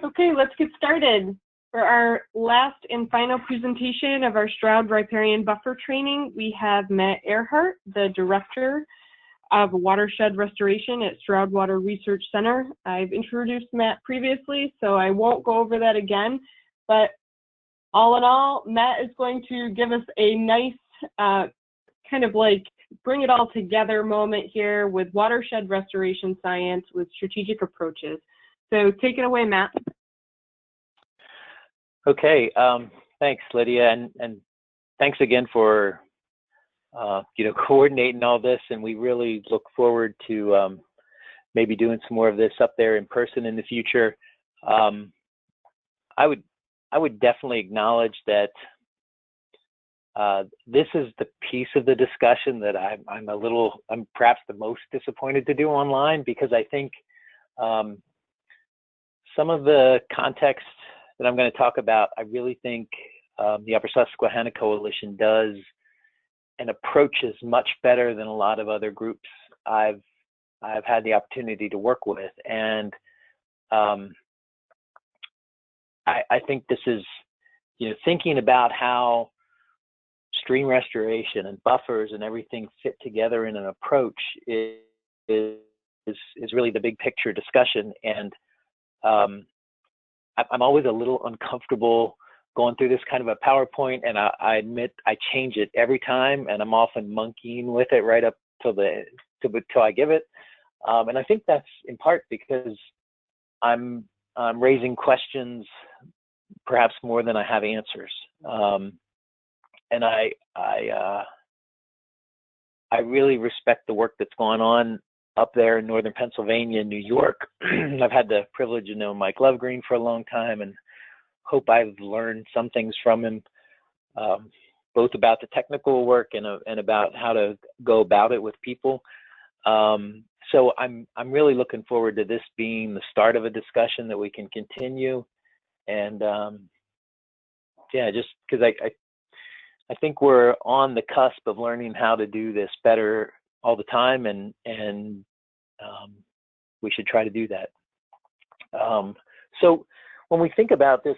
Okay, let's get started. For our last and final presentation of our Stroud riparian buffer training, we have Matt Ehrhart, the Director of Watershed Restoration at Stroud Water Research Center. I've introduced Matt previously, so I won't go over that again, but all in all, Matt is going to give us a nice kind of like bring it all together moment here with watershed restoration science with strategic approaches. So take it away, Matt. Okay, thanks, Lydia, and thanks again for coordinating all this. And we really look forward to maybe doing some more of this up there in person in the future. I would definitely acknowledge that this is the piece of the discussion that I'm perhaps the most disappointed to do online, because I think some of the context that I'm going to talk about, I really think the Upper Susquehanna Coalition does and approaches much better than a lot of other groups I've had the opportunity to work with. And I think this is, thinking about how stream restoration and buffers and everything fit together in an approach is really the big picture discussion. And I'm always a little uncomfortable going through this kind of a PowerPoint, and I admit I change it every time, and I'm often monkeying with it right up till I give it. And I think that's in part because I'm raising questions perhaps more than I have answers. And I really respect the work that's going on up there in northern Pennsylvania and New York. I've had the privilege of knowing Mike Lovegreen for a long time, and hope I've learned some things from him, both about the technical work and about how to go about it with people. So I'm really looking forward to this being the start of a discussion that we can continue. And just because I think we're on the cusp of learning how to do this better all the time, and we should try to do that. So when we think about this,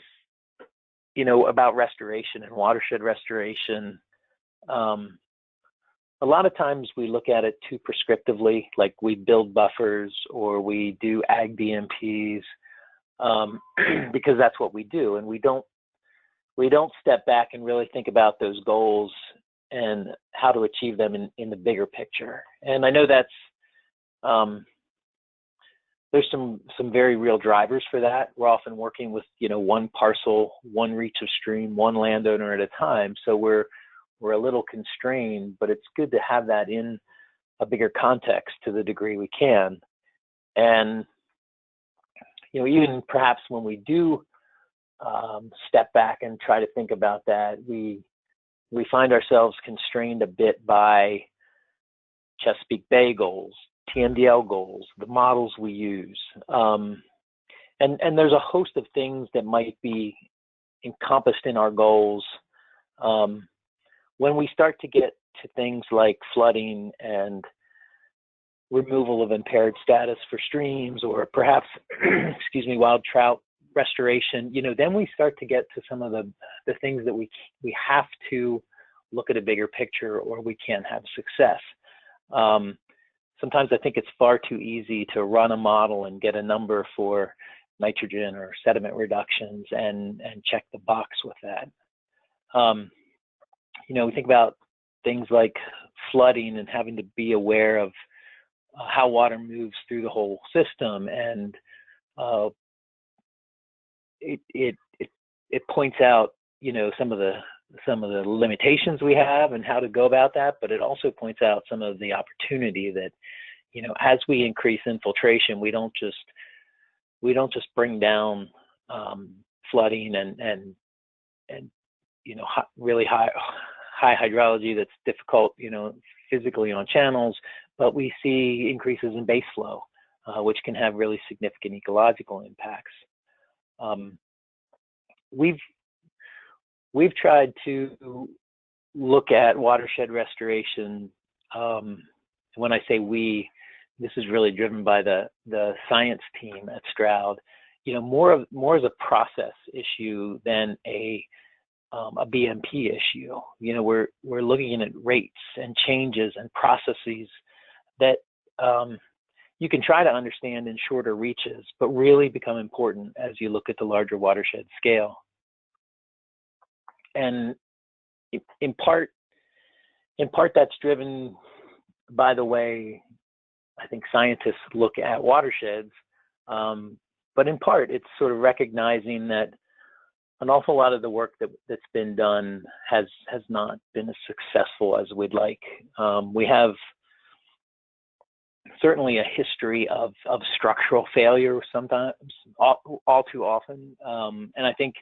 about restoration and watershed restoration, a lot of times we look at it too prescriptively, like we build buffers or we do ag BMPs, because that's what we do, and we don't step back and really think about those goals and how to achieve them in the bigger picture. And I know that's there's some very real drivers for that. We're often working with one parcel, one reach of stream, one landowner at a time, so we're a little constrained. But it's good to have that in a bigger context to the degree we can. And even perhaps when we do step back and try to think about that, we find ourselves constrained a bit by Chesapeake Bay goals, TMDL goals, the models we use. And there's a host of things that might be encompassed in our goals. When we start to get to things like flooding and removal of impaired status for streams, or perhaps, wild trout restoration, then we start to get to some of the things that we have to look at a bigger picture, or we can't have success. Sometimes I think it's far too easy to run a model and get a number for nitrogen or sediment reductions and check the box with that. We think about things like flooding and having to be aware of how water moves through the whole system, and it points out some of the limitations we have and how to go about that, but it also points out some of the opportunity that as we increase infiltration, we don't just bring down flooding and really high hydrology that's difficult physically on channels, but we see increases in base flow, which can have really significant ecological impacts. We've tried to look at watershed restoration. When I say we, this is really driven by the science team at Stroud. more as a process issue than a BMP issue. We're looking at rates and changes and processes that you can try to understand in shorter reaches, but really become important as you look at the larger watershed scale. And in part that's driven by the way I think scientists look at watersheds, but in part it's sort of recognizing that an awful lot of the work that's been done has not been as successful as we'd like. We have certainly a history of structural failure sometimes, all too often, and I think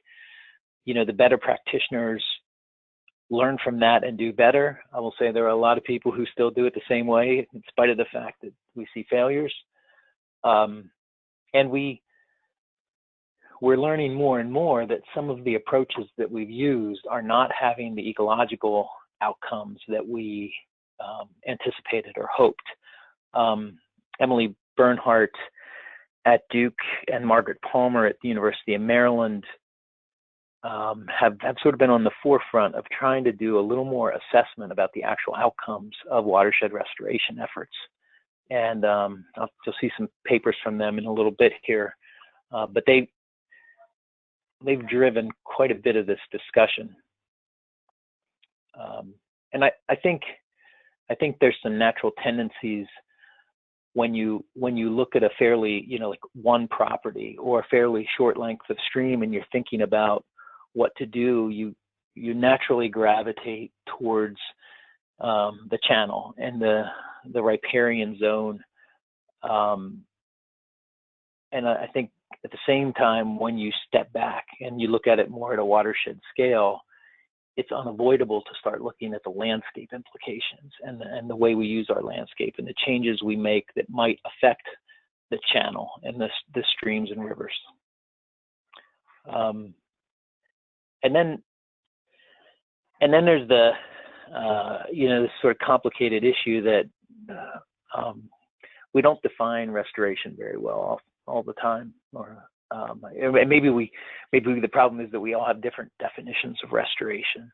the better practitioners learn from that and do better. I will say there are a lot of people who still do it the same way in spite of the fact that we see failures, and we're learning more and more that some of the approaches that we've used are not having the ecological outcomes that we anticipated or hoped. Emily Bernhardt at Duke and Margaret Palmer at the University of Maryland have sort of been on the forefront of trying to do a little more assessment about the actual outcomes of watershed restoration efforts. And you'll see some papers from them in a little bit here, but they've driven quite a bit of this discussion. And I think there's some natural tendencies when you look at a fairly, like one property or a fairly short length of stream and you're thinking about what to do, you naturally gravitate towards the channel and the riparian zone. And I think at the same time, when you step back and you look at it more at a watershed scale, it's unavoidable to start looking at the landscape implications and the way we use our landscape and the changes we make that might affect the channel and the streams and rivers. And then there's the this sort of complicated issue that we don't define restoration very well all the time, or maybe the problem is that we all have different definitions of restoration.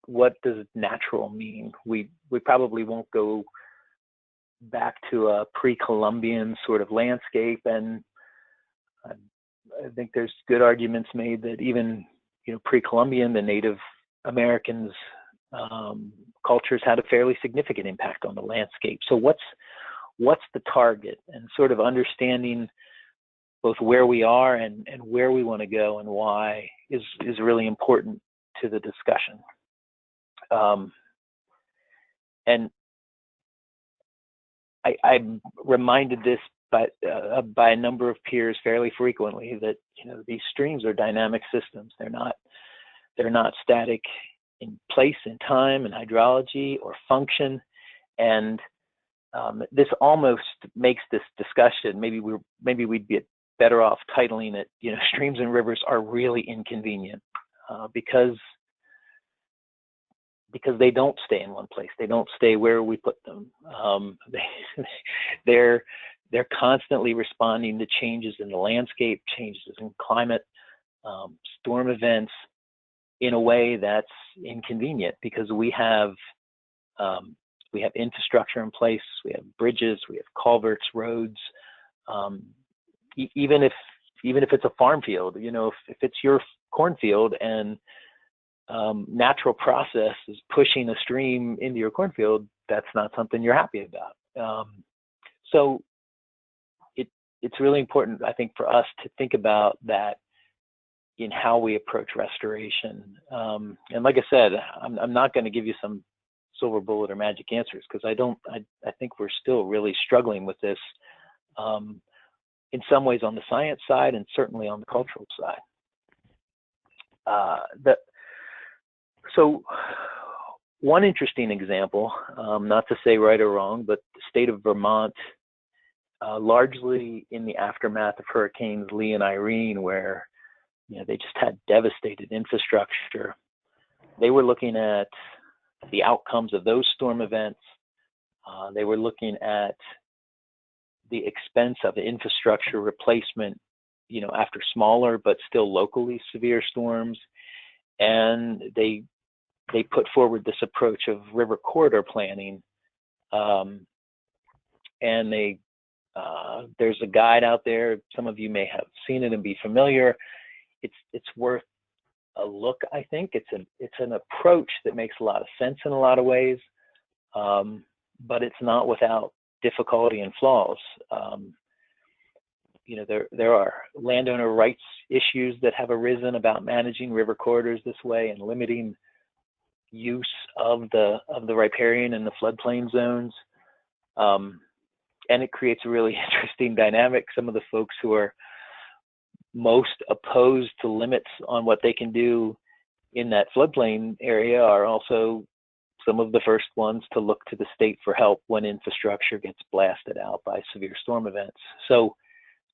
What does natural mean? We probably won't go back to a pre-Columbian sort of landscape, and I think there's good arguments made that even pre-Columbian, the Native Americans cultures had a fairly significant impact on the landscape. So what's the target, and sort of understanding both where we are and where we want to go and why is really important to the discussion. And I'm reminded this by a number of peers fairly frequently that these streams are dynamic systems. They're not static in place and time and hydrology or function, and this almost makes this discussion, maybe we'd be better off titling it, streams and rivers are really inconvenient because they don't stay in one place. They don't stay where we put them. They're constantly responding to changes in the landscape, changes in climate, storm events in a way that's inconvenient because we have infrastructure in place, we have bridges, we have culverts, roads. Even if it's a farm field, if it's your cornfield and natural process is pushing a stream into your cornfield, that's not something you're happy about. So it's really important, I think, for us to think about that in how we approach restoration. And like I said, I'm not going to give you some silver bullet or magic answers because I think we're still really struggling with this in some ways on the science side and certainly on the cultural side. So one interesting example, not to say right or wrong, but the state of Vermont, largely in the aftermath of Hurricanes Lee and Irene, where they just had devastated infrastructure. They were looking at the outcomes of those storm events. They were looking at the expense of infrastructure replacement, after smaller but still locally severe storms. And they put forward this approach of river corridor planning. And there's a guide out there. Some of you may have seen it and be familiar. It's worth a look. I think it's an approach that makes a lot of sense in a lot of ways, but it's not without difficulty and flaws. There are landowner rights issues that have arisen about managing river corridors this way and limiting use of the riparian and the floodplain zones. And it creates a really interesting dynamic. Some of the folks who are most opposed to limits on what they can do in that floodplain area are also some of the first ones to look to the state for help when infrastructure gets blasted out by severe storm events. So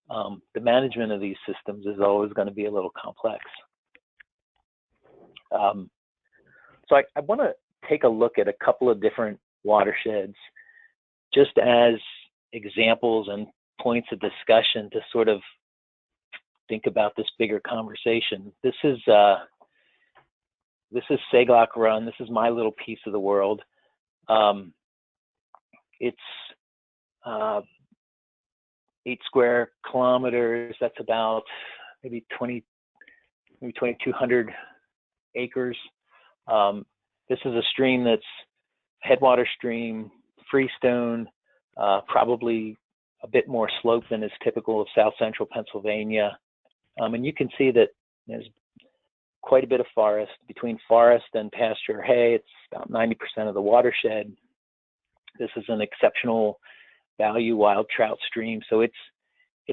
the management of these systems is always going to be a little complex. So I want to take a look at a couple of different watersheds just as examples and points of discussion to sort of think about this bigger conversation. This is Saglock Run. This is my little piece of the world. It's 8 square kilometers. That's about maybe 2,200 acres. This is a stream that's headwater stream, freestone, probably a bit more slope than is typical of South Central Pennsylvania. And you can see that there's quite a bit of forest. Between forest and pasture hay, it's about 90% of the watershed. This is an exceptional value wild trout stream, so it's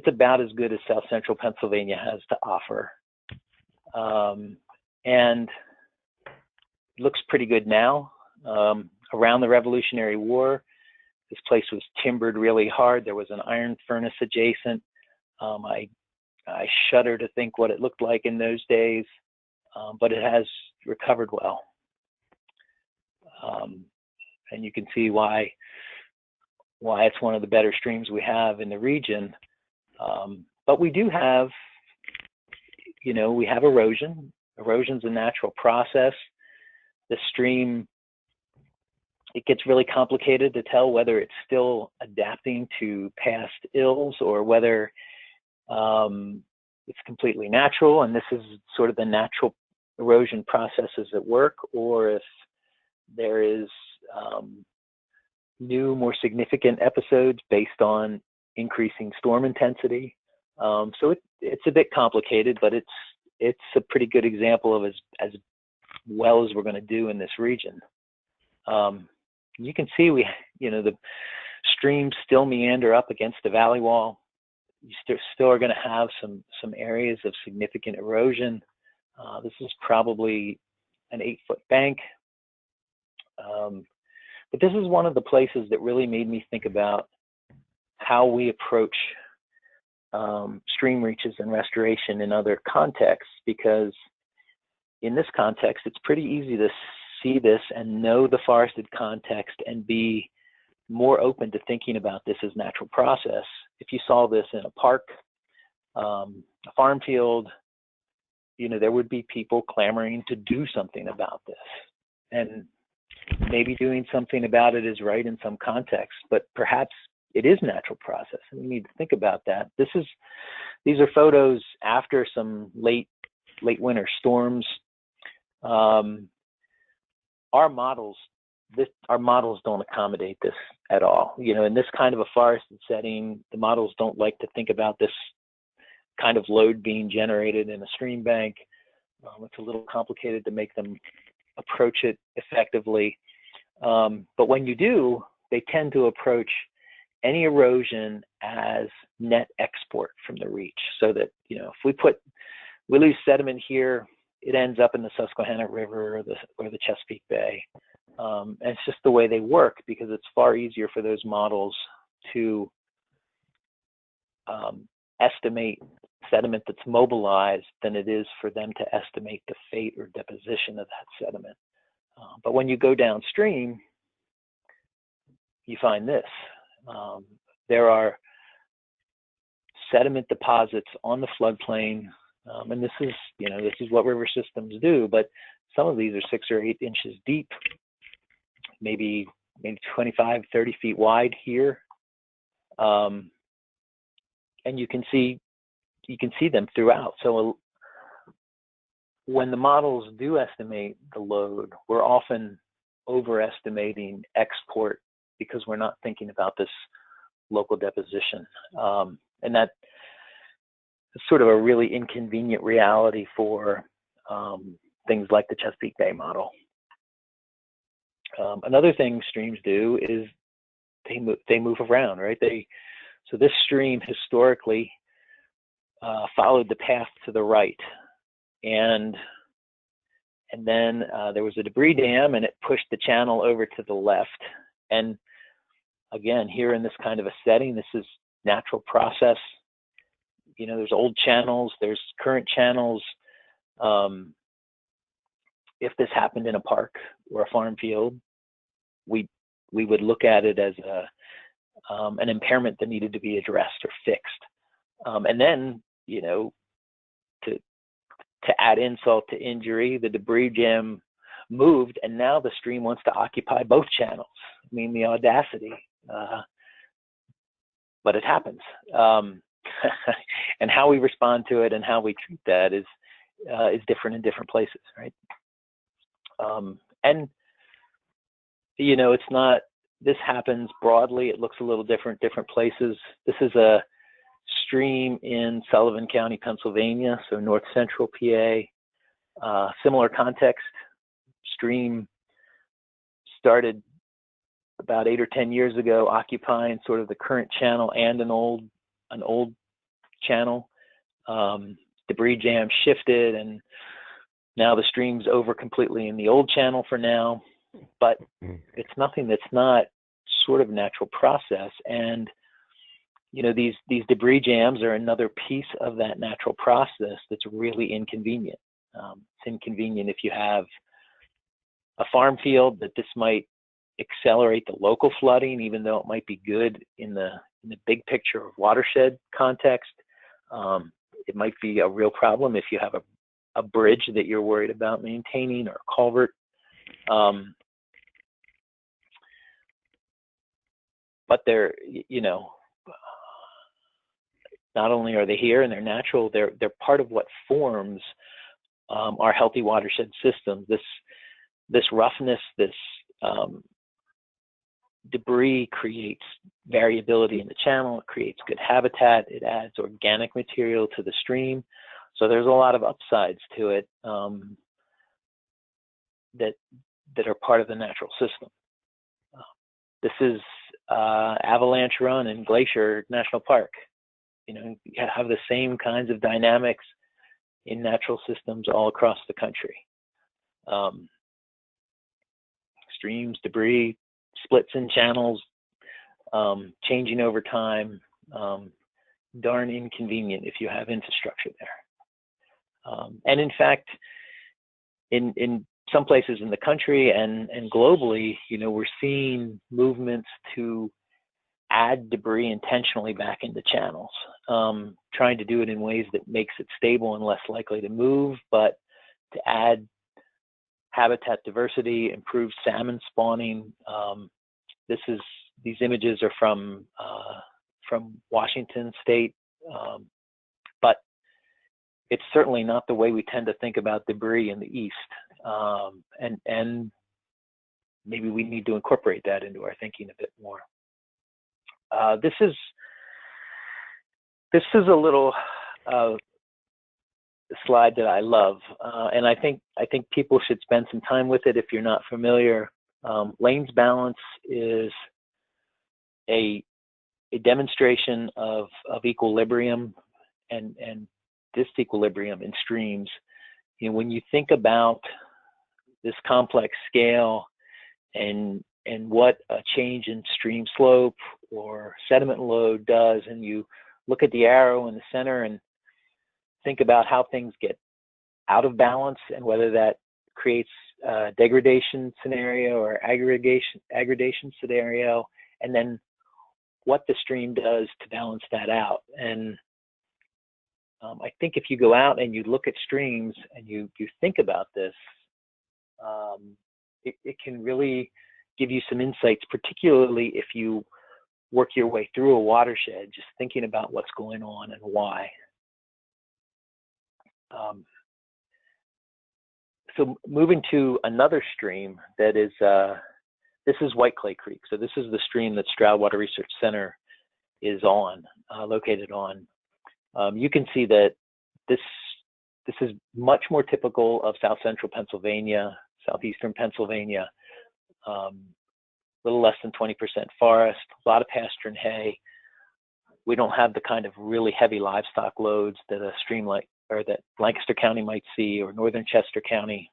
about as good as South Central Pennsylvania has to offer. And it looks pretty good now. Around the Revolutionary War, this place was timbered really hard. There was an iron furnace adjacent. I shudder to think what it looked like in those days, but it has recovered well. And you can see why it's one of the better streams we have in the region. But we do have, we have erosion. Erosion's a natural process. The stream, it gets really complicated to tell whether it's still adapting to past ills or whether it's completely natural, and this is sort of the natural erosion processes at work, or if there is new, more significant episodes based on increasing storm intensity. So it's a bit complicated, but it's a pretty good example of as well as we're going to do in this region. You can see the streams still meander up against the valley wall. You still are going to have some areas of significant erosion. This is probably an 8-foot bank. But this is one of the places that really made me think about how we approach stream reaches and restoration in other contexts, because in this context, it's pretty easy to see this and know the forested context and be more open to thinking about this as natural process. If you saw this in a park, a farm field, there would be people clamoring to do something about this. And maybe doing something about it is right in some context, but perhaps it is natural process, and we need to think about that. These are photos after some late winter storms. Our models don't accommodate this at all. In this kind of a forested setting, the models don't like to think about this kind of load being generated in a stream bank. It's a little complicated to make them approach it effectively. But when you do, they tend to approach any erosion as net export from the reach, so that, if we lose sediment here, it ends up in the Susquehanna River or the Chesapeake Bay. And it's just the way they work, because it's far easier for those models to estimate sediment that's mobilized than it is for them to estimate the fate or deposition of that sediment. But when you go downstream, you find this. There are sediment deposits on the floodplain, and this is what river systems do, but some of these are 6 or 8 inches deep, maybe 25, 30 feet wide here, and you can see them throughout. So when the models do estimate the load, we're often overestimating export because we're not thinking about this local deposition, and that is sort of a really inconvenient reality for things like the Chesapeake Bay model. Another thing streams do is they move around, right? So this stream historically followed the path to the right, and then there was a debris dam, and it pushed the channel over to the left. And again, here in this kind of a setting, this is natural process. There's old channels, there's current channels. If this happened in a park or a farm field, we would look at it as an impairment that needed to be addressed or fixed. And then, to add insult to injury, the debris dam moved, and now the stream wants to occupy both channels. I mean, the audacity, but it happens. And how we respond to it and how we treat that is different in different places, right? And it's not. This happens broadly. It looks a little different places. This is a stream in Sullivan County, Pennsylvania, so north central PA. Similar context. Stream started about 8 or 10 years ago, occupying sort of the current channel and an old channel. Debris jam shifted, and now the stream's over completely in the old channel for now. But it's nothing that's not sort of natural process. And these debris jams are another piece of that natural process that's really inconvenient. It's inconvenient if you have a farm field, that this might accelerate the local flooding, even though it might be good in the big picture of watershed context. It might be a real problem if you have a bridge that you're worried about maintaining, or a culvert. But they're, not only are they here and they're natural, they're part of what forms our healthy watershed systems. This roughness, this debris creates variability in the channel. It creates good habitat. It adds organic material to the stream. So there's a lot of upsides to it that are part of the natural system. This is Avalanche Run and Glacier National Park. You have the same kinds of dynamics in natural systems all across the country. Streams, debris, splits in channels, changing over time, darn inconvenient if you have infrastructure there. And in fact, in some places in the country and globally, we're seeing movements to add debris intentionally back into channels, trying to do it in ways that makes it stable and less likely to move, but to add habitat diversity, improve salmon spawning. These images are from Washington State, but it's certainly not the way we tend to think about debris in the East, and maybe we need to incorporate that into our thinking a bit more. This is a little slide that I love, and I think people should spend some time with it if you're not familiar. Lane's balance is a demonstration of equilibrium and disequilibrium in streams. When you think about this complex scale and what a change in stream slope or sediment load does, and you look at the arrow in the center and think about how things get out of balance and whether that creates a degradation scenario or aggradation scenario, and then what the stream does to balance that out. And I think if you go out and you look at streams and you think about this, it can really give you some insights, particularly if you work your way through a watershed, just thinking about what's going on and why. So moving to another stream that is, this is White Clay Creek. So this is the stream that Stroud Water Research Center is on, located on. You can see that this is much more typical of South Central Pennsylvania, Southeastern Pennsylvania. A little less than 20% forest, a lot of pasture and hay. We don't have the kind of really heavy livestock loads that a stream like, or that Lancaster County might see, or Northern Chester County.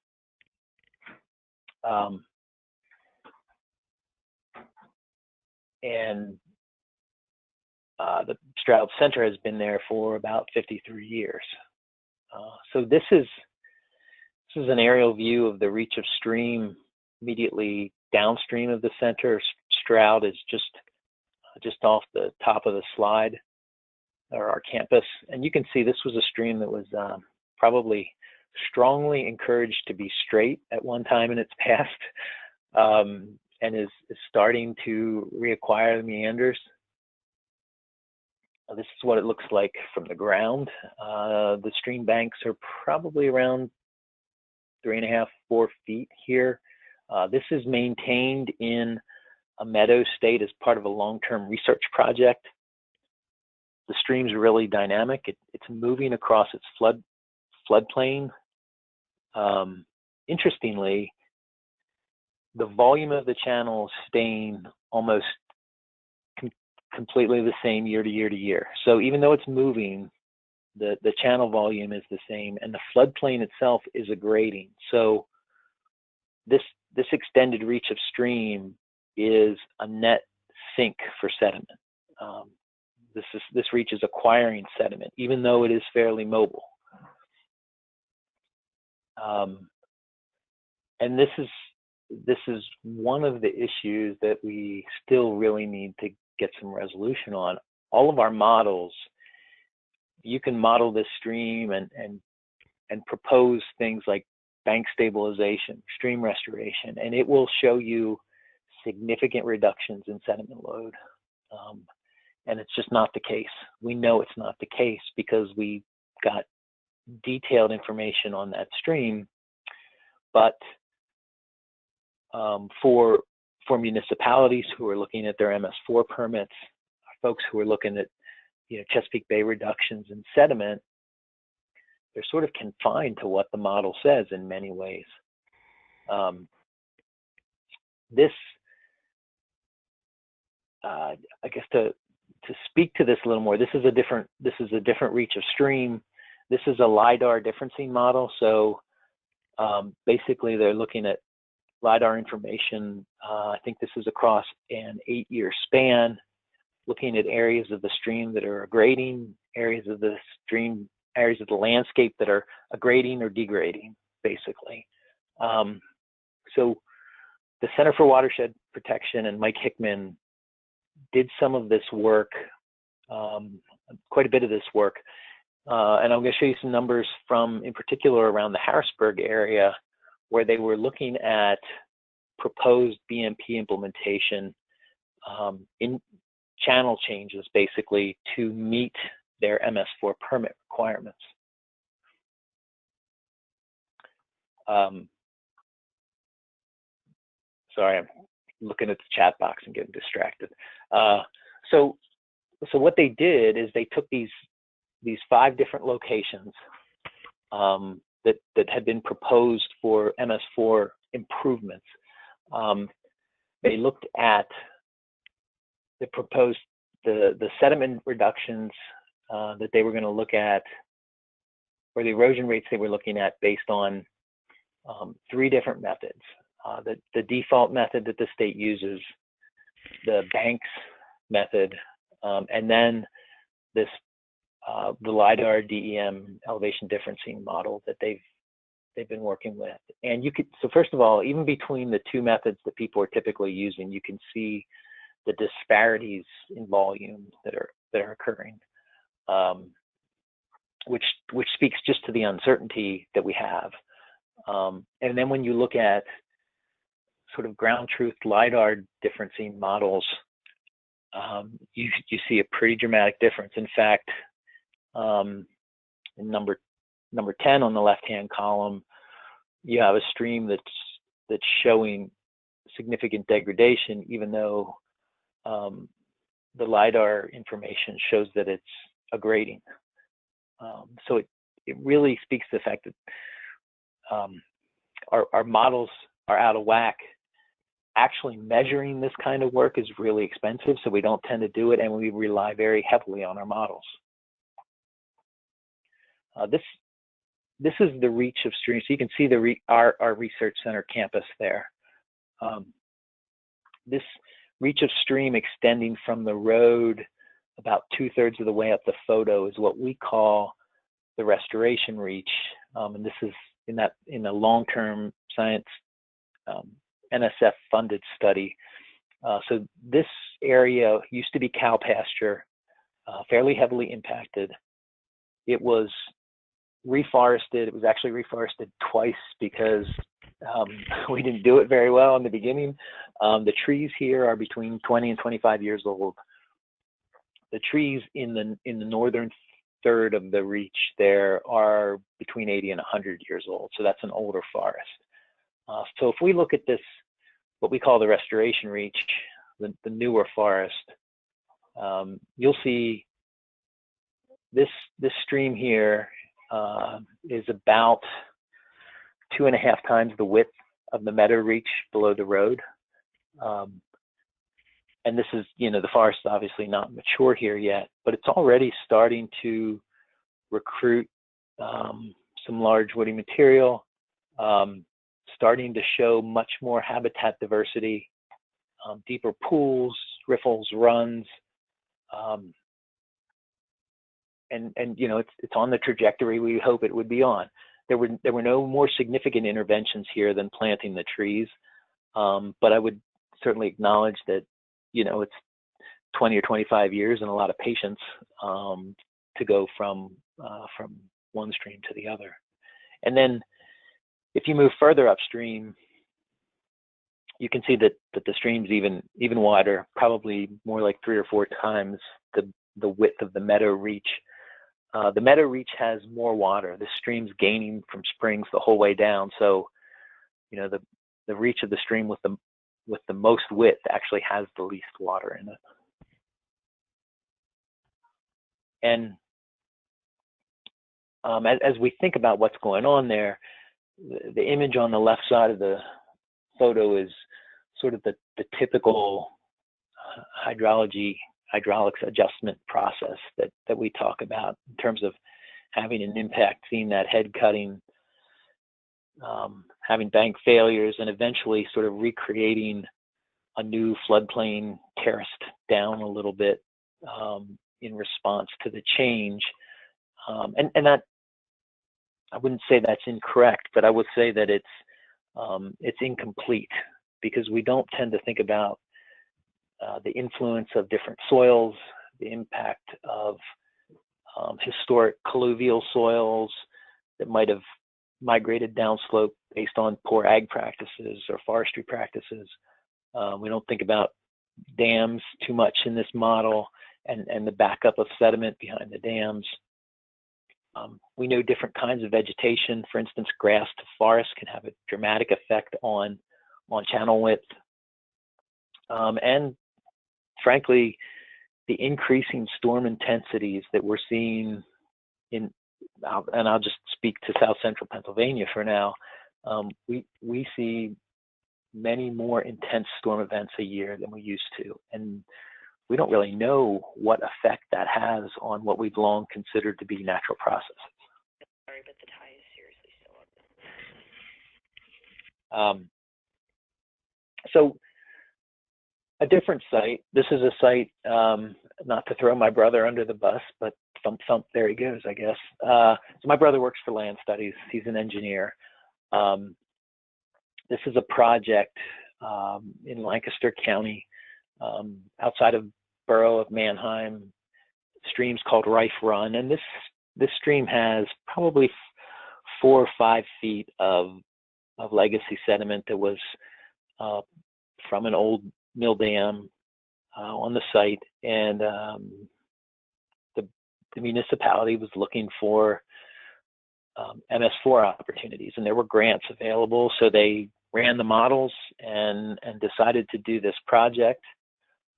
The Stroud Center has been there for about 53 years. So this is an aerial view of the reach of stream immediately downstream of the center. Stroud is just off the top of the slide, or our campus. And you can see this was a stream that was probably strongly encouraged to be straight at one time in its past, and is starting to reacquire the meanders. This is what it looks like from the ground. The stream banks are probably around 3.5, 4 feet here. This is maintained in a meadow state as part of a long-term research project. The stream's really dynamic. It's moving across its floodplain. Interestingly, the volume of the channel is staying almost completely the same year to year to year. So even though it's moving, the channel volume is the same, and the floodplain itself is a grading. So this extended reach of stream is a net sink for sediment. This reach is acquiring sediment, even though it is fairly mobile. And this is one of the issues that we still really need to get some resolution on. All of our models, you can model this stream and propose things like bank stabilization, stream restoration, and it will show you significant reductions in sediment load. And it's just not the case. We know it's not the case because we got detailed information on that stream. But for municipalities who are looking at their MS4 permits, folks who are looking at Chesapeake Bay reductions in sediment, they're sort of confined to what the model says in many ways. I guess to speak to this a little more, this is a different reach of stream. This is a LIDAR differencing model. So basically, they're looking at LIDAR information. I think this is across an 8-year span, looking at areas of the stream that are grading, areas of the landscape that are grading or degrading, basically. So the Center for Watershed Protection and Mike Hickman did some of this work, quite a bit of this work. And I'm going to show you some numbers from, in particular, around the Harrisburg area, where they were looking at proposed BMP implementation in channel changes, basically, to meet their MS4 permit requirements. Sorry, I'm looking at the chat box and getting distracted. So what they did is they took these 5 different locations that had been proposed for MS4 improvements. They looked at the proposed the sediment reductions that they were going to look at, or the erosion rates they were looking at, based on 3 different methods. The default method that the state uses, the banks method, and then this the LIDAR DEM elevation differencing model that they've been working with. And so first of all, even between the 2 methods that people are typically using, you can see the disparities in volume that are occurring. which speaks just to the uncertainty that we have. And then when you look at sort of ground truth LiDAR differencing models, you see a pretty dramatic difference. In fact, in number 10 on the left-hand column, you have a stream that's showing significant degradation, even though the LiDAR information shows that it's a grading. So it really speaks to the fact that our models are out of whack. Actually measuring this kind of work is really expensive, so we don't tend to do it, and we rely very heavily on our models. This is the reach of streams. So you can see our research center campus there. This reach of stream extending from the road about 2/3 of the way up the photo is what we call the restoration reach, and this is in a long-term science NSF funded study. So this area used to be cow pasture, fairly heavily impacted. It was reforested. It was actually reforested twice because we didn't do it very well in the beginning. The trees here are between 20 and 25 years old. The trees in the northern third of the reach there are between 80 and 100 years old. So that's an older forest. So if we look at this, what we call the restoration reach, the newer forest, you'll see this stream here is about 2.5 times the width of the meadow reach below the road. And this is, the forest is obviously not mature here yet, but it's already starting to recruit some large woody material, starting to show much more habitat diversity, deeper pools, riffles, runs, and it's on the trajectory we hope it would be on. There were no more significant interventions here than planting the trees, but I would certainly acknowledge that it's 20 or 25 years and a lot of patience to go from one stream to the other. And then if you move further upstream, you can see that the stream's even wider, probably more like 3 or 4 times the width of the meadow reach. The meadow reach has more water. The stream's gaining from springs the whole way down. So, the reach of the stream with the most width actually has the least water in it. And as we think about what's going on there, the image on the left side of the photo is sort of the typical hydraulics adjustment process that we talk about in terms of having an impact, seeing that head cutting, having bank failures, and eventually sort of recreating a new floodplain terraced down a little bit in response to the change. And that, I wouldn't say that's incorrect, but I would say that it's incomplete, because we don't tend to think about the influence of different soils, the impact of historic colluvial soils that might have migrated downslope based on poor ag practices or forestry practices. We don't think about dams too much in this model and the backup of sediment behind the dams. We know different kinds of vegetation, for instance, grass to forest, can have a dramatic effect on channel width. And frankly, the increasing storm intensities that we're seeing and I'll just speak to South Central Pennsylvania for now, we see many more intense storm events a year than we used to. And we don't really know what effect that has on what we've long considered to be natural processes. Sorry, but the tie is seriously still up. So a different site. This is a site, not to throw my brother under the bus, but thump, there he goes, I guess. So my brother works for land studies. He's an engineer. This is a project in Lancaster County, outside of borough of Manheim. Stream's called Rife Run, and this this stream has probably 4 or 5 feet of legacy sediment that was from an old mill dam on the site, and the municipality was looking for MS4 opportunities, and there were grants available, so they ran the models and decided to do this project.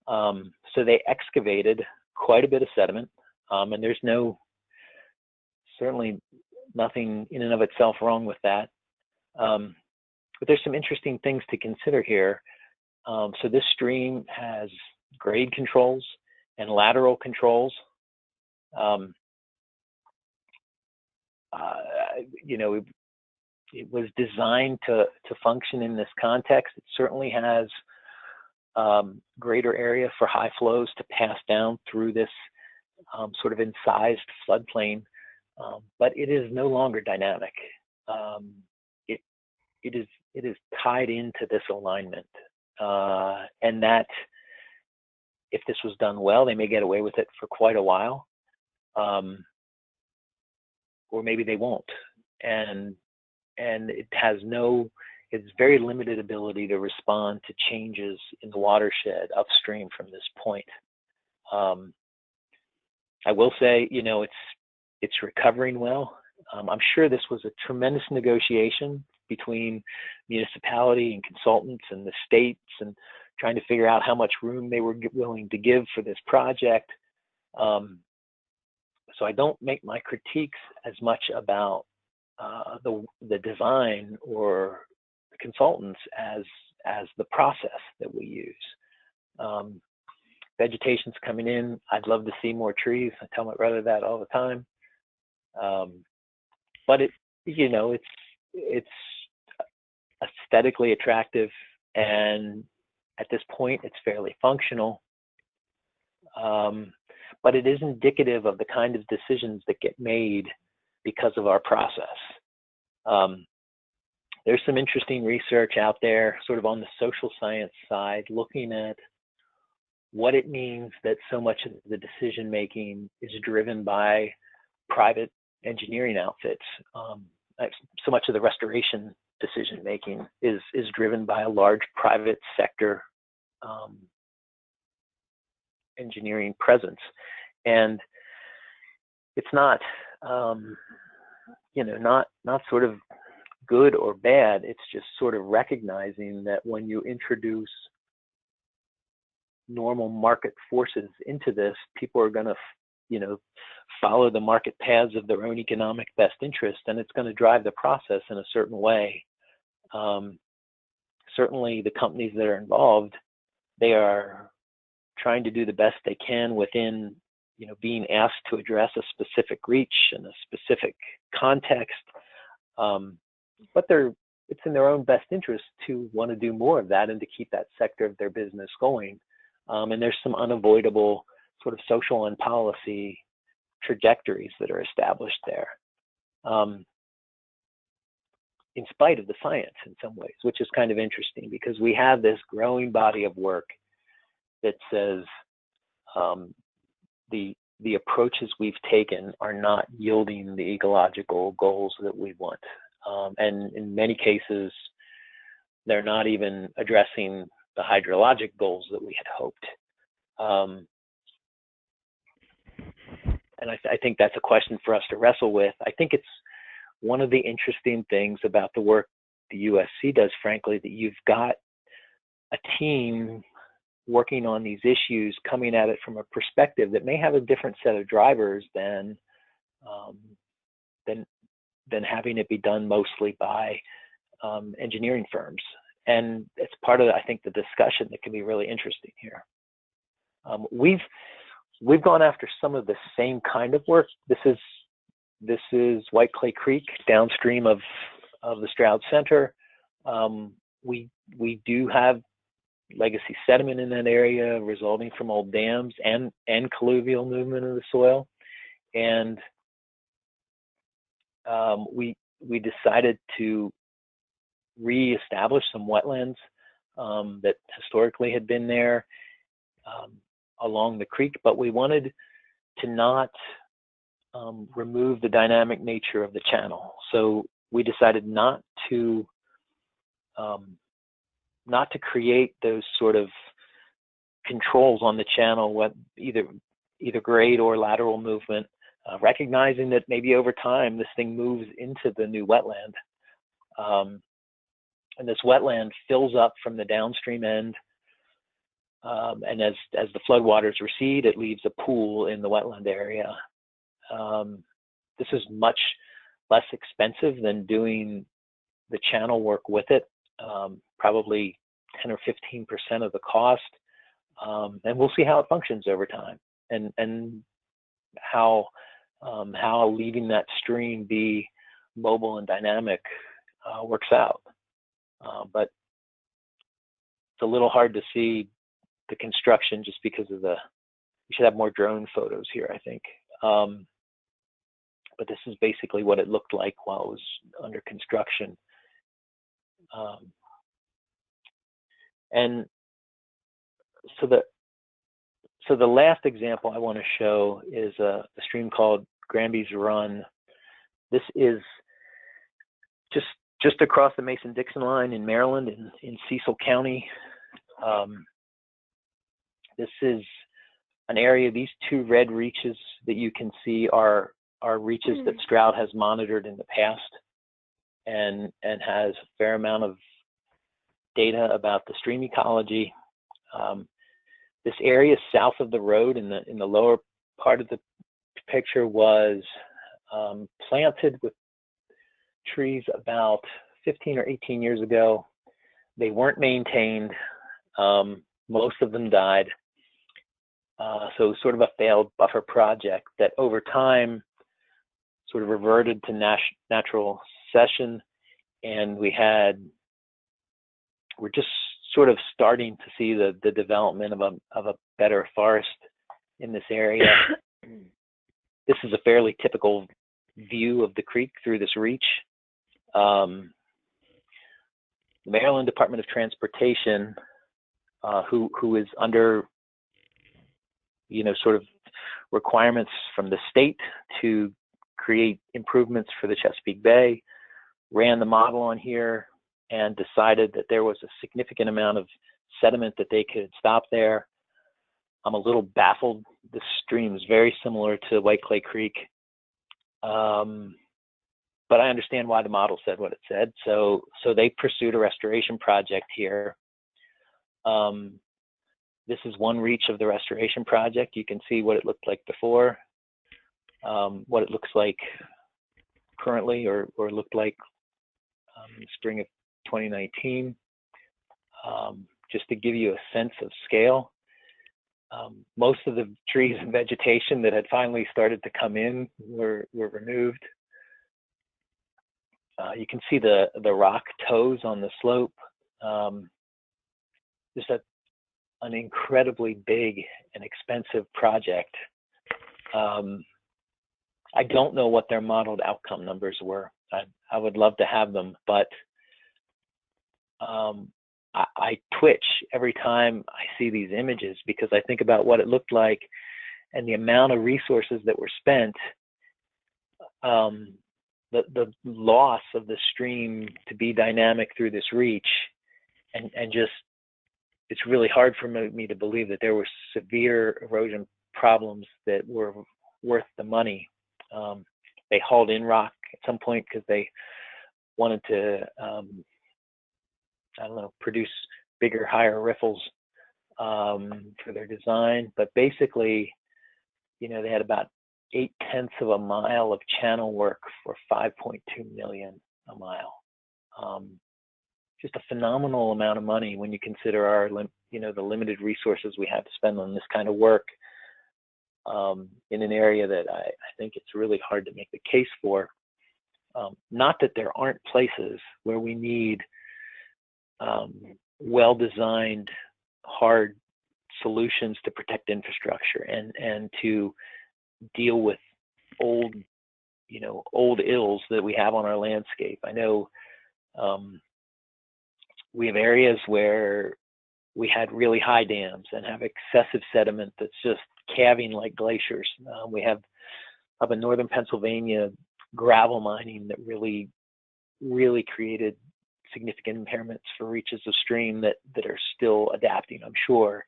So they excavated quite a bit of sediment, and there's certainly nothing in and of itself wrong with that. But there's some interesting things to consider here. So this stream has grade controls and lateral controls. It was designed to function in this context. It certainly has greater area for high flows to pass down through this sort of incised floodplain, but it is no longer dynamic. It is tied into this alignment, and that if this was done well, they may get away with it for quite a while, or maybe they won't. And it has it's very limited ability to respond to changes in the watershed upstream from this point. I will say, it's recovering well. I'm sure this was a tremendous negotiation between municipality and consultants and the states, and trying to figure out how much room they were willing to give for this project. So I don't make my critiques as much about the design or the consultants as the process that we use. Vegetation's coming in. I'd love to see more trees. I tell my brother that all the time. But it's aesthetically attractive, and at this point it's fairly functional. But it is indicative of the kind of decisions that get made because of our process. There's some interesting research out there sort of on the social science side, looking at what it means that so much of the decision making is driven by private engineering outfits. So much of the restoration decision making is driven by a large private sector engineering presence, and it's not not sort of good or bad. It's just sort of recognizing that when you introduce normal market forces into this, people are going to follow the market paths of their own economic best interest, and it's going to drive the process in a certain way. Certainly the companies that are involved, they are trying to do the best they can within being asked to address a specific reach and a specific context, but it's in their own best interest to want to do more of that and to keep that sector of their business going. And there's some unavoidable sort of social and policy trajectories that are established there, in spite of the science in some ways, which is kind of interesting, because we have this growing body of work that says the approaches we've taken are not yielding the ecological goals that we want. And in many cases, they're not even addressing the hydrologic goals that we had hoped. And I think that's a question for us to wrestle with. I think it's one of the interesting things about the work the USC does, frankly, that you've got a team working on these issues, coming at it from a perspective that may have a different set of drivers than having it be done mostly by engineering firms. And it's part of, I think, the discussion that can be really interesting here. We've gone after some of the same kind of work. This is White Clay Creek downstream of the Stroud Center. We do have legacy sediment in that area resulting from old dams and colluvial movement of the soil. And we decided to reestablish some wetlands that historically had been there along the creek, but we wanted to not remove the dynamic nature of the channel. So we decided not to create those sort of controls on the channel, what either grade or lateral movement, recognizing that maybe over time this thing moves into the new wetland. And this wetland fills up from the downstream end. And as the floodwaters recede, it leaves a pool in the wetland area. This is much less expensive than doing the channel work with it, probably 10 or 15% of the cost. And we'll see how it functions over time, and how leaving that stream be mobile and dynamic works out. But it's a little hard to see the construction just because of we should have more drone photos here, I think. But this is basically what it looked like while it was under construction. And so the last example I want to show is a stream called Granby's Run. This is just across the Mason-Dixon line in Maryland, in Cecil County. This is an area, these two red reaches that you can see are reaches that Stroud has monitored in the past, and has a fair amount of data about the stream ecology. This area south of the road in the lower part of the picture was planted with trees about 15 or 18 years ago. They weren't maintained. Most of them died. So it was sort of a failed buffer project that over time sort of reverted to natural succession, and we're just sort of starting to see the development of a better forest in this area. This is a fairly typical view of the creek through this reach. The Maryland Department of Transportation, who is under, sort of requirements from the state to create improvements for the Chesapeake Bay, ran the model on here and decided that there was a significant amount of sediment that they could stop there. I'm a little baffled. This stream is very similar to White Clay Creek. But I understand why the model said what it said. So they pursued a restoration project here. This is one reach of the restoration project. You can see what it looked like before, what it looks like currently, or looked like spring of 2019. Just to give you a sense of scale, most of the trees and vegetation that had finally started to come in were removed. You can see the rock toes on the slope. Just an incredibly big and expensive project. I don't know what their modeled outcome numbers were. I would love to have them, but I twitch every time I see these images because I think about what it looked like and the amount of resources that were spent. The loss of the stream to be dynamic through this reach, and just, it's really hard for me to believe that there were severe erosion problems that were worth the money. They hauled in rock at some point because they wanted to, produce bigger, higher riffles for their design. But basically, they had about 0.8 of a mile of channel work for $5.2 million a mile. Just a phenomenal amount of money when you consider our, the limited resources we have to spend on this kind of work in an area that I think it's really hard to make the case for. Not that there aren't places where we need well-designed, hard solutions to protect infrastructure and to deal with old ills that we have on our landscape. I know we have areas where we had really high dams and have excessive sediment that's just calving like glaciers. We have a northern Pennsylvania gravel mining that really created significant impairments for reaches of stream that are still adapting, I'm sure.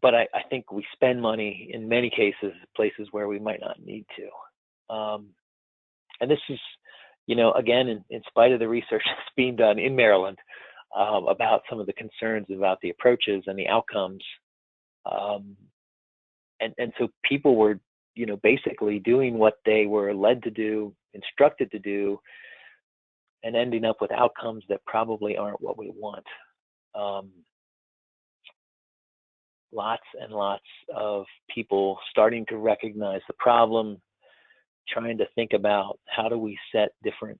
But I think we spend money in many cases, places where we might not need to. And this is, again, in spite of the research that's being done in Maryland about some of the concerns about the approaches and the outcomes. And so people were, basically doing what they were led to do, instructed to do, and ending up with outcomes that probably aren't what we want. Lots and lots of people starting to recognize the problem, trying to think about how do we set different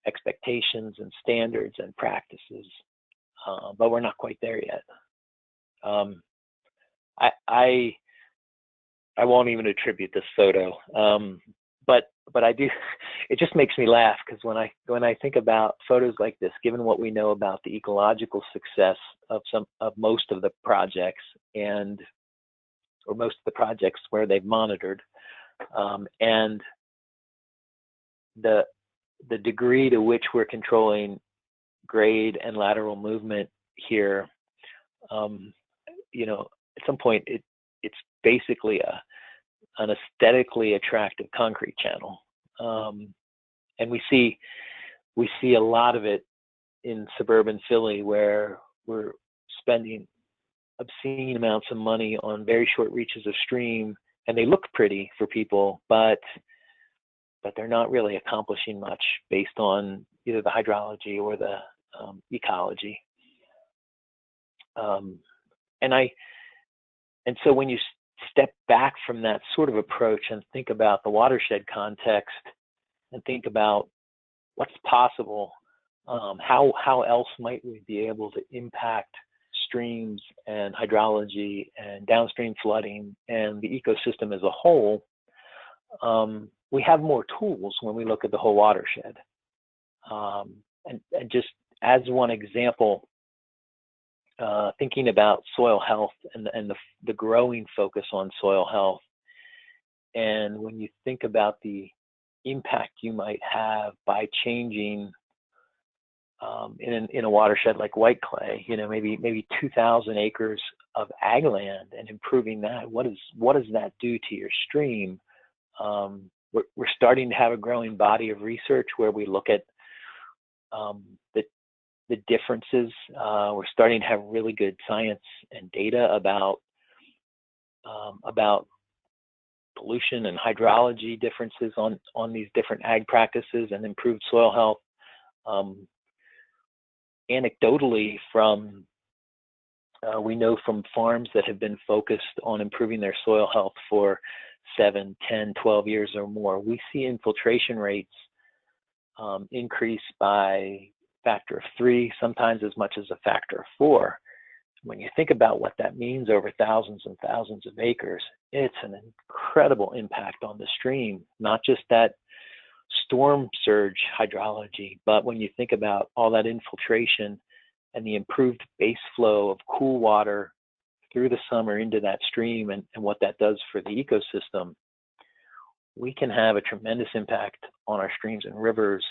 expectations and standards and practices, but we're not quite there yet. I won't even attribute this photo, but I do. It just makes me laugh because when I think about photos like this, given what we know about the ecological success of most of the projects or most of the projects where they've monitored, and the degree to which we're controlling grade and lateral movement here, at some point it's basically an aesthetically attractive concrete channel, and we see a lot of it in suburban Philly, where we're spending obscene amounts of money on very short reaches of stream, and they look pretty for people, but they're not really accomplishing much based on either the hydrology or the ecology. And so when you step back from that sort of approach and think about the watershed context and think about what's possible, how else might we be able to impact streams and hydrology and downstream flooding and the ecosystem as a whole, we have more tools when we look at the whole watershed. And just as one example, thinking about soil health and the growing focus on soil health, and when you think about the impact you might have by changing in a watershed like White Clay, maybe 2,000 acres of ag land and improving that, what does that do to your stream? We're starting to have a growing body of research where we look at the differences. We're starting to have really good science and data about pollution and hydrology differences on these different ag practices and improved soil health. Anecdotally, we know from farms that have been focused on improving their soil health for 7, 10, 12 years or more, we see infiltration rates increase by factor of 3, sometimes as much as a factor of 4. When you think about what that means over thousands and thousands of acres, it's an incredible impact on the stream, not just that storm surge hydrology, but when you think about all that infiltration and the improved base flow of cool water through the summer into that stream and what that does for the ecosystem, we can have a tremendous impact on our streams and rivers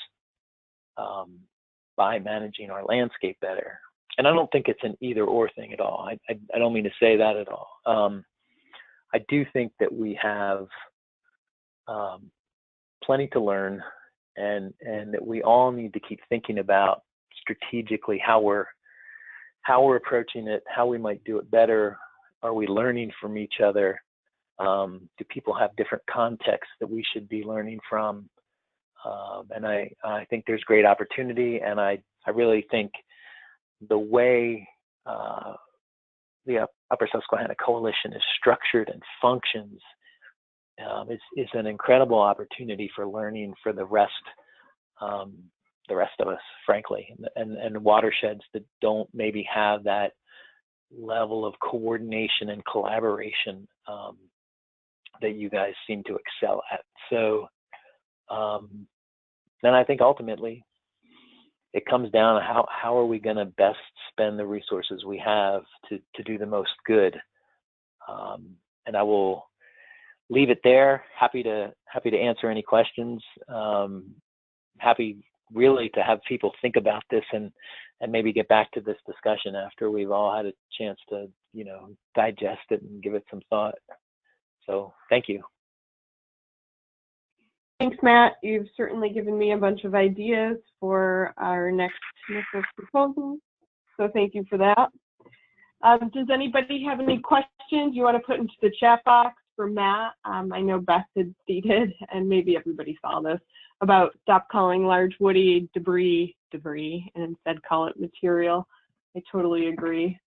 by managing our landscape better. And I don't think it's an either or thing at all. I don't mean to say that at all. I do think that we have plenty to learn, and that we all need to keep thinking about strategically how we're approaching it, how we might do it better. Are we learning from each other? Do people have different contexts that we should be learning from? And I think there's great opportunity, and I really think the way the Upper Susquehanna Coalition is structured and functions is an incredible opportunity for learning for the rest of us, frankly, and watersheds that don't maybe have that level of coordination and collaboration that you guys seem to excel at. So then I think ultimately it comes down to how are we going to best spend the resources we have to do the most good. And I will leave it there. Happy to answer any questions. Happy really to have people think about this and maybe get back to this discussion after we've all had a chance to, you know, digest it and give it some thought. So thank you. Thanks, Matt. You've certainly given me a bunch of ideas for our next proposal. So thank you for that. Does anybody have any questions you want to put into the chat box for Matt? I know Beth had stated, and maybe everybody saw this, about stop calling large woody debris, and instead call it material. I totally agree.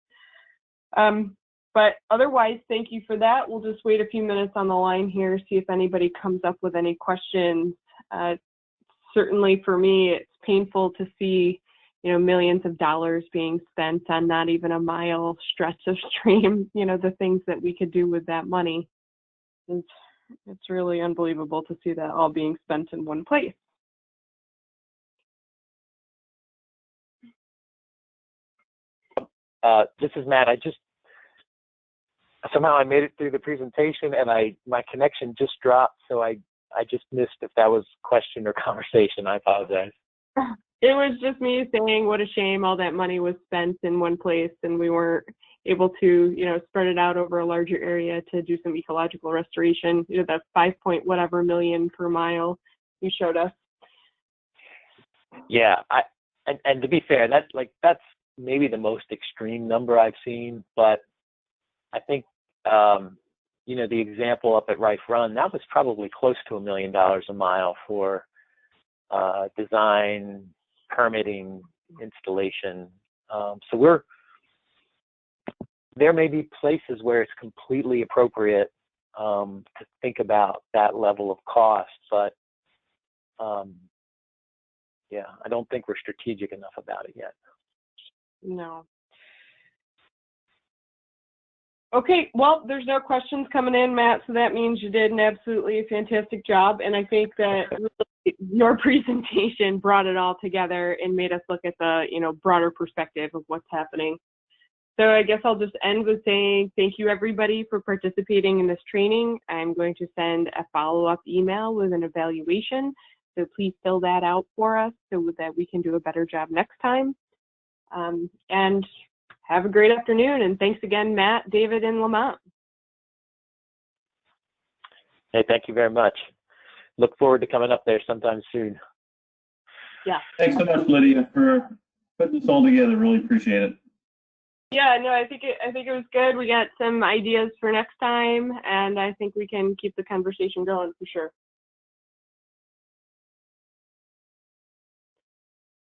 But otherwise, thank you for that. We'll just wait a few minutes on the line here, see if anybody comes up with any questions. Certainly for me, it's painful to see, you know, millions of dollars being spent on not even a mile stretch of stream. You know, the things that we could do with that money. It's really unbelievable to see that all being spent in one place. This is Matt. Somehow I made it through the presentation and my connection just dropped, so I just missed if that was question or conversation. I apologize. It was just me saying what a shame all that money was spent in one place and we weren't able to, you know, spread it out over a larger area to do some ecological restoration. You know, that's 5 point whatever million per mile you showed us. Yeah, and to be fair, that's maybe the most extreme number I've seen, but I think you know, the example up at Rife Run, that was probably close to $1 million a mile for design, permitting, installation. So there may be places where it's completely appropriate to think about that level of cost, but yeah, I don't think we're strategic enough about it yet. No. Okay, well, there's no questions coming in, Matt, so that means you did an absolutely fantastic job, and I think that really your presentation brought it all together and made us look at the, you know, broader perspective of what's happening. So I guess I'll just end with saying thank you, everybody, for participating in this training. I'm going to send a follow-up email with an evaluation, so please fill that out for us so that we can do a better job next time. And have a great afternoon, and thanks again, Matt, David, and Lamont. Hey, thank you very much. Look forward to coming up there sometime soon. Yeah. Thanks so much, Lydia, for putting this all together. Really appreciate it. Yeah, no, I think it was good. We got some ideas for next time, and I think we can keep the conversation going for sure.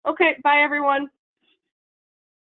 Okay, bye, everyone.